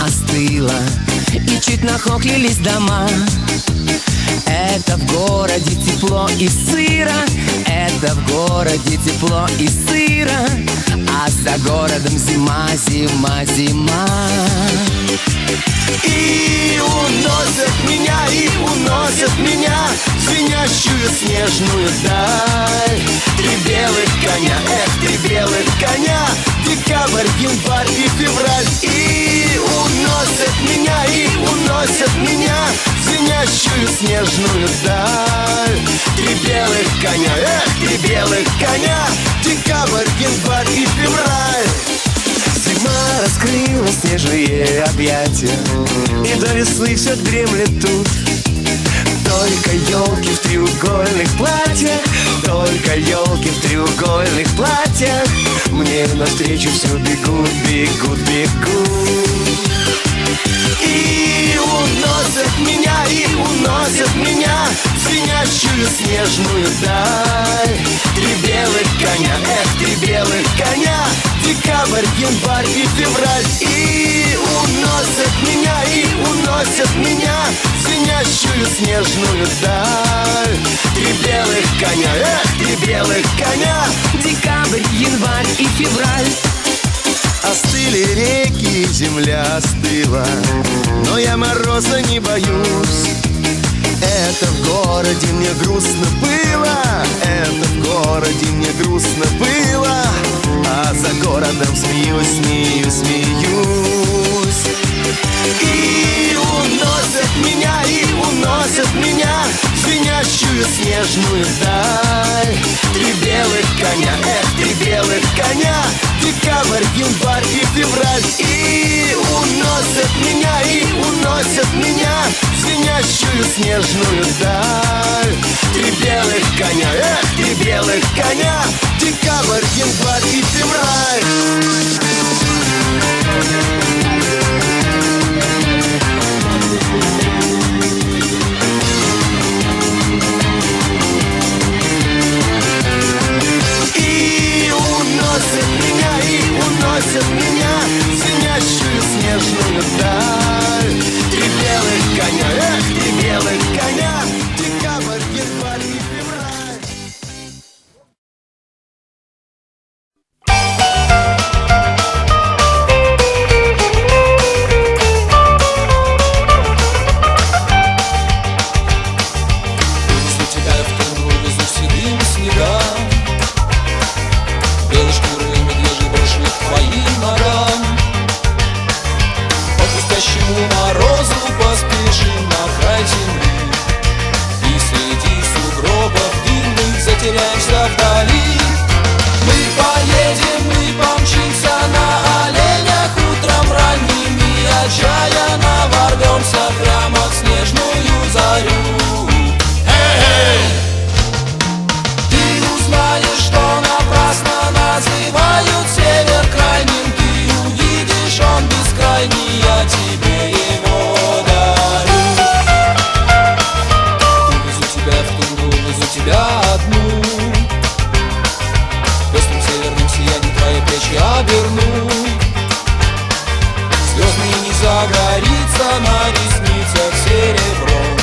остыла, и чуть нахохлились дома. Это в городе тепло и сыро, это в городе тепло и сыро, а за городом зима, зима, зима. И уносят меня в звенящую снежную даль. Три белых коня, три белых коня, декабрь, январь и февраль. И уносят меня в звенящую снежную даль. Три белых коня, три белых коня, декабрь, январь и февраль. Зима раскрыла снежные объятия, и до весны все дремлет тут. Только елки в треугольных платьях, только елки в треугольных платьях мне навстречу все бегут, бегут, бегут. И уносят меня в звенящую снежную даль. Три белых коня, три белых коня, декабрь, январь и февраль. И уносят меня в звенящую снежную даль. Три белых коня, три белых коня, Декабрь, январь и февраль. Остыли реки, земля остыла, но я мороза не боюсь. Это в городе мне грустно было, это в городе мне грустно было, а за городом смеюсь, смеюсь, смеюсь. И уносят меня в звенящую снежную даль. Три белых коня, три белых коня, декабрь, январь и февраль. И уносят меня в звенящую снежную даль. Три белых коня, три белых коня, декабрь, январь и февраль. И уносят меня в звенящую снежную даль. Три белых коня, три белых коня, декабрь, январь и февраль. Везу тебя в тундру, везу седым снегам, белой шкуры медвежий брошен к твоим ногам. По хрустящему морозу поспешим на край земли, и среди сугробов дымных затеряемся вдали. Мы поедем, мы помчимся на оленях утром ранним, и отчаянно ворвемся прямо в снежную зарю. Ты узнаешь, что напрасно называют север крайним. Ты увидишь, он бескрайний, я тебе его дарю. Увезу тебя в тундру, увезу тебя одну, пестрым северным сиянием твои плечи оберну. Звездный не загорится, на ресницах серебром.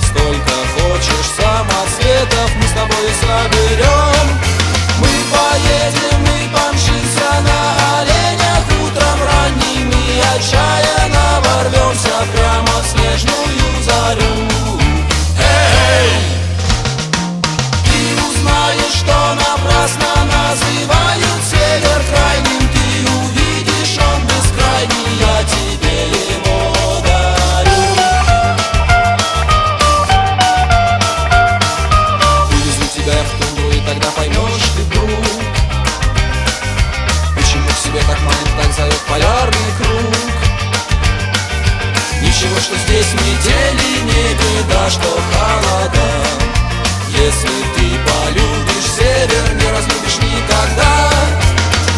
Сколько хочешь самоцветов мы с тобой соберем. Мы поедем, мы помчимся на оленях утром ранним, и отчаянно ворвемся прямо в снежную зарю. Ты узнаешь, что напрасно называют север крайним. Ты увидишь, он бескрайний, я тебе его дарю. Увезу тебя в тундру, и тогда поймешь ты вдруг, почему к себе так манит, так зовет полярный круг. Ничего, что здесь метели, не беда, что холода. Если ты полюбишь север, не разлюбишь никогда.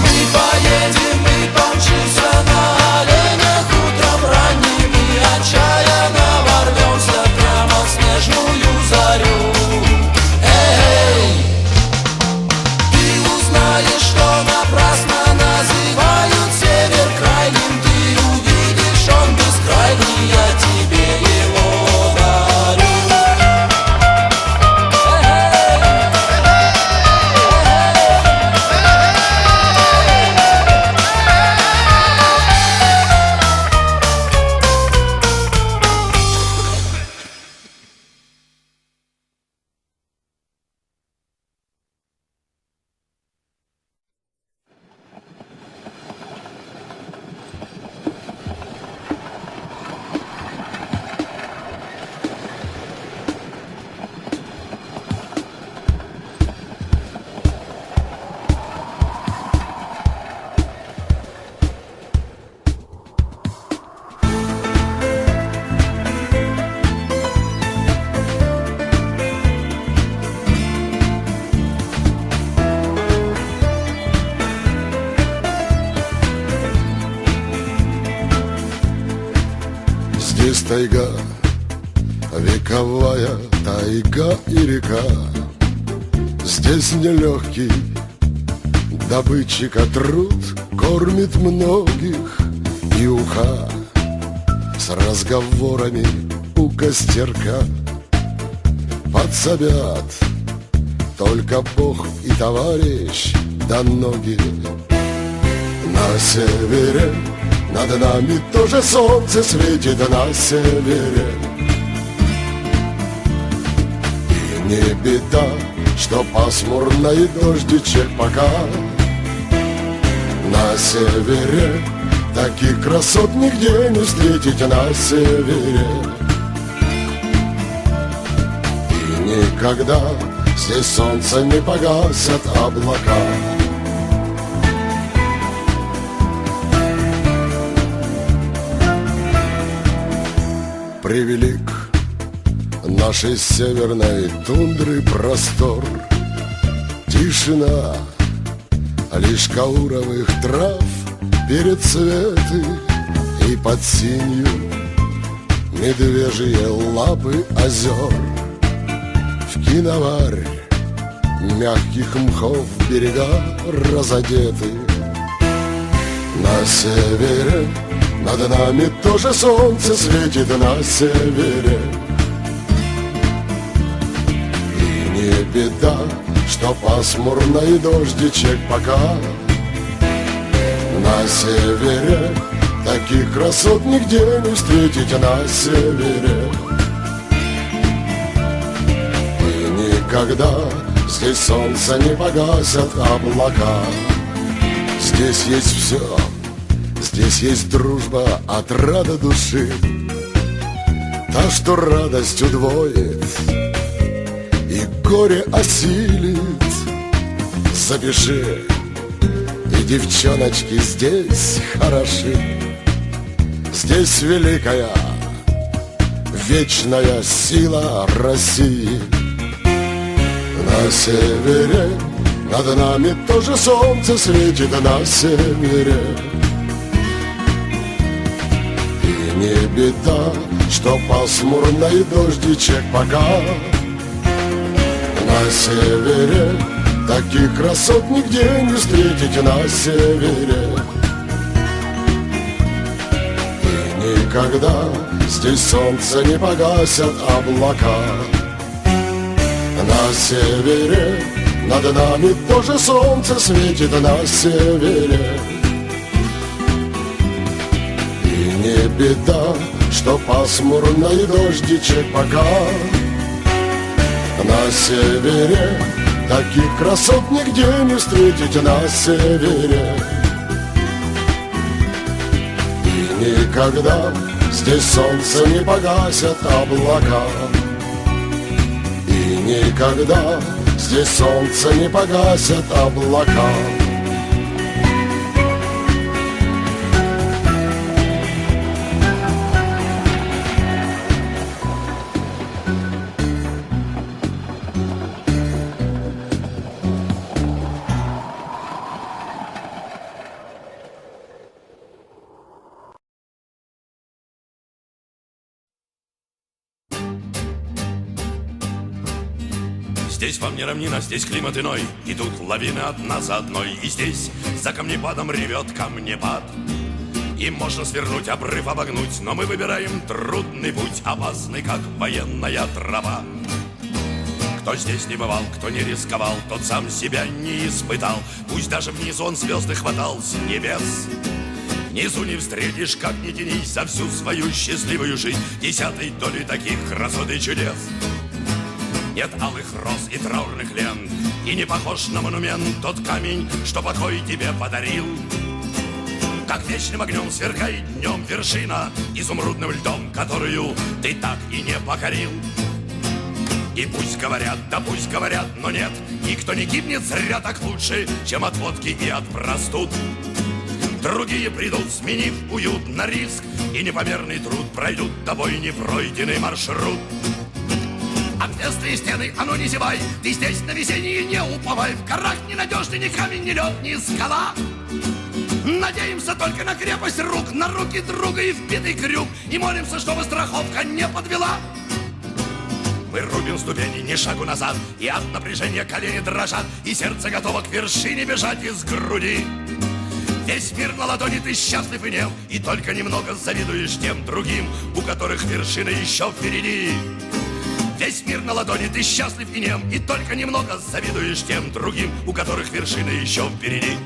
Мы поедем, мы помчимся на оленях утром ранним, и отчаянно ворвемся прямо в снежную зарю. Ты узнаешь, что напрасно называют север крайним. Ты увидишь, Здесь тайга, вековая тайга и река. Здесь нелегкий добытчика труд кормит многих, и уха с разговорами у костерка подсобят только Бог и товарищ да ноги. На севере над нами тоже солнце светит на севере. И не беда, что пасмурно и дождичек пока. На севере таких красот нигде не встретить на севере. И никогда здесь солнце не погасят облака. Превелик нашей северной тундры простор, тишина лишь кауровых трав перед цветы и под синью медвежьи лапы озер. В киноварь мягких мхов берега разодеты. На севере над нами тоже солнце светит на севере. И не беда, что пасмурно и дождичек пока. На севере таких красот нигде не встретить на севере. И никогда здесь солнце не погасят облака. Здесь есть все. Здесь есть дружба, отрада души, та, что радость удвоит и горе осилит. Запиши, и девчоночки здесь хороши. Здесь великая, вечная сила России. На севере над нами тоже солнце светит на севере. Не беда, что пасмурно и дождичек пока. На севере таких красот нигде не встретить на севере. И никогда здесь солнце не погасят облака. На севере над нами тоже солнце светит на севере. Не беда, что пасмурно и дождичек пока. На севере таких красот нигде не встретить на севере. И никогда здесь солнце не погасят облака. И никогда здесь солнце не погасят облака. Здесь вам не равнина, здесь климат иной, и тут лавины одна за одной. И здесь за камнепадом ревет камнепад, и можно свернуть, обрыв обогнуть, но мы выбираем трудный путь, опасный, как военная тропа. Кто здесь не бывал, кто не рисковал, тот сам себя не испытал. Пусть даже внизу он звезды хватал с небес. Внизу не встретишь, как ни тянись, за всю свою счастливую жизнь десятой доли таких красот и чудес. Нет алых роз и траурных лент, и не похож на монумент тот камень, что покой тебе подарил. Как вечным огнем сверкает днем вершина, изумрудным льдом, которую ты так и не покорил. И пусть говорят, да пусть говорят, но нет, никто не гибнет зря так лучше, чем от водки и от простуд. Другие придут, сменив уют на риск, и непомерный труд пройдут тобой непройденный маршрут. Отвесные стены, а ну не зевай, ты здесь на весеннее не уповай. В горах ненадежный ни камень, ни лед, ни скала. Надеемся только на крепость рук, на руки друга и вбитый крюк, и молимся, чтобы страховка не подвела. Мы рубим ступени, ни шагу назад, и от напряжения колени дрожат, и сердце готово к вершине бежать из груди. Весь мир на ладони, ты счастлив и нем, и только немного завидуешь тем другим, у которых вершина еще впереди. Весь мир на ладони, ты счастлив и нем, и только немного завидуешь тем другим, у которых вершина еще впереди.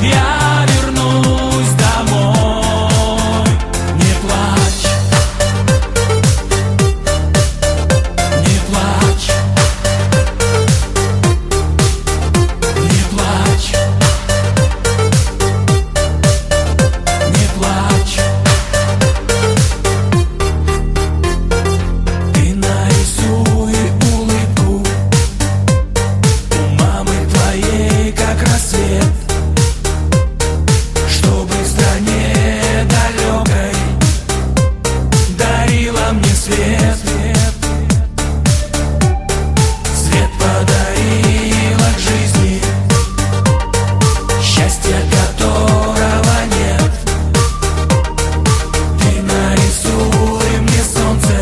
я вернусь домой. Не плачь, не плачь, не плачь, не плачь. Ты нарисуй улыбку у мамы твоей, как рассвет, чтобы в стране далекой дарила мне свет. Свет подарила к жизни, счастья которого нет. Ты нарисуй мне солнце,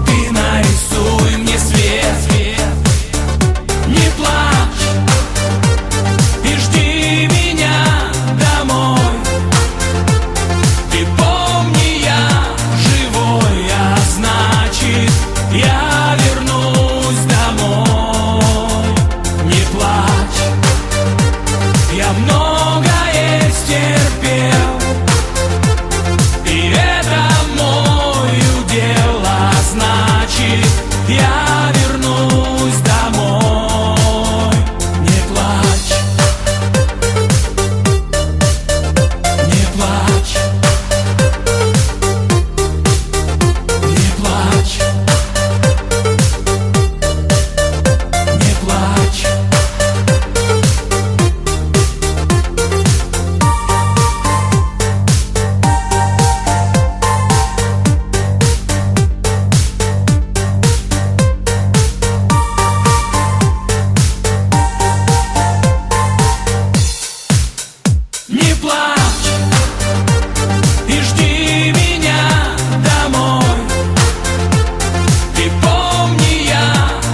ты нарисуй мне свет. Не плачь и жди меня домой. Ты помни, я живой, а значит, я вернусь домой. Не плачь, я многое стерпел, и это мой удел, а значит, я вернусь домой. Не плачь, не плачь, не плачь, не плачь. Не плачь и жди меня домой. Ты помни, я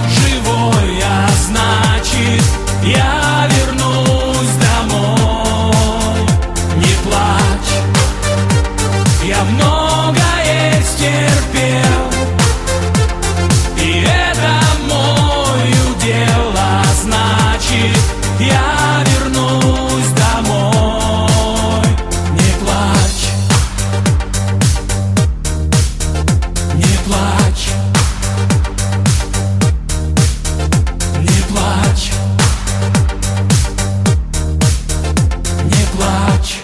живой, а значит, я вернусь домой. Не плачь, я многое стерпел, и это мой удел, а значит, я вернусь домой. Не плачь, не плачь, не плачь, не плачь.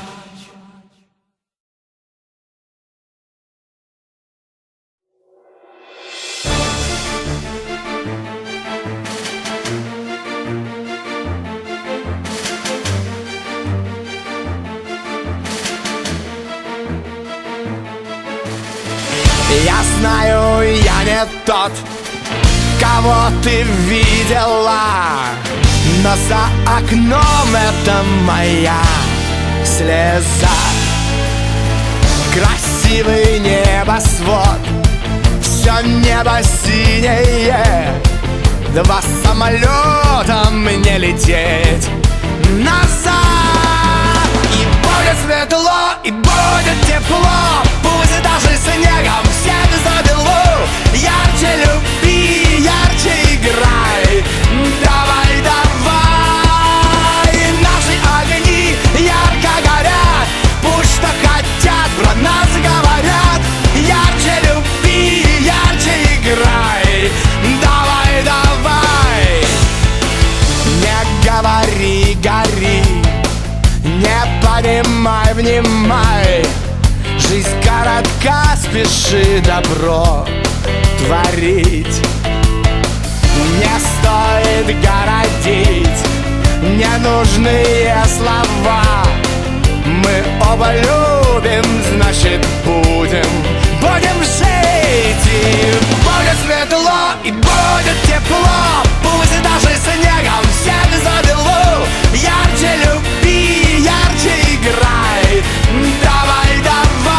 Я знаю, я не тот, кого ты видела, но за окном это моя слеза. Красивый небосвод, все небо синее, два самолета мне лететь назад. И будет светло, и будет тепло, пусть даже снегом всех забело. Ярче люби, ярче играй, давай, давай. Наши огни ярко горят, пусть что хотят про нас говорят. Ярче люби, ярче играй, давай, давай. Не говори, гори, не понимай, внимай. Жизнь коротка, спеши добро творить. Не стоит городить ненужные слова. Мы оба любим, значит будем жить. И будет светло, и будет тепло, пусть даже снегом всех забело. Ярче люби, ярче играй, давай, давай.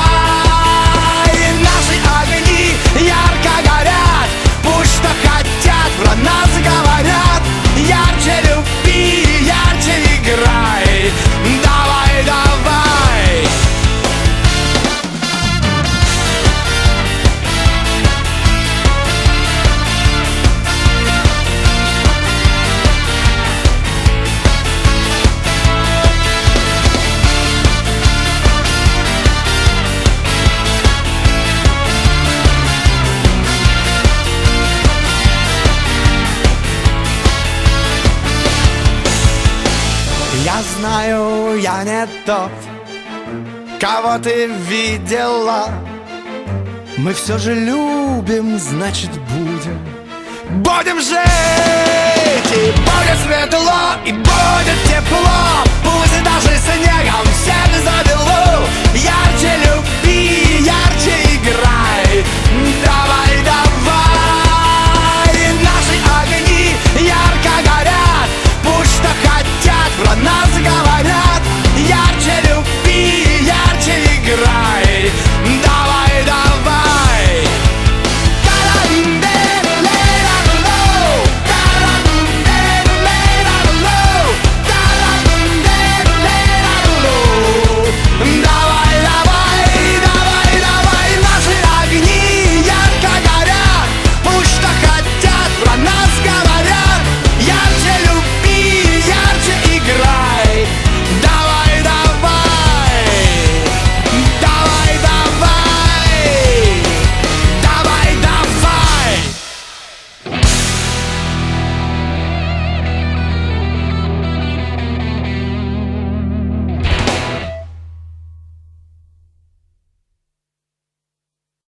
Наши огни ярко горят, пусть что хотят про нас говорят. Ярче люби, ярче играй, давай, давай. знаю, я не тот, кого ты видела. Мы все же любим, значит будем жить. И будет светло, и будет тепло. Пусть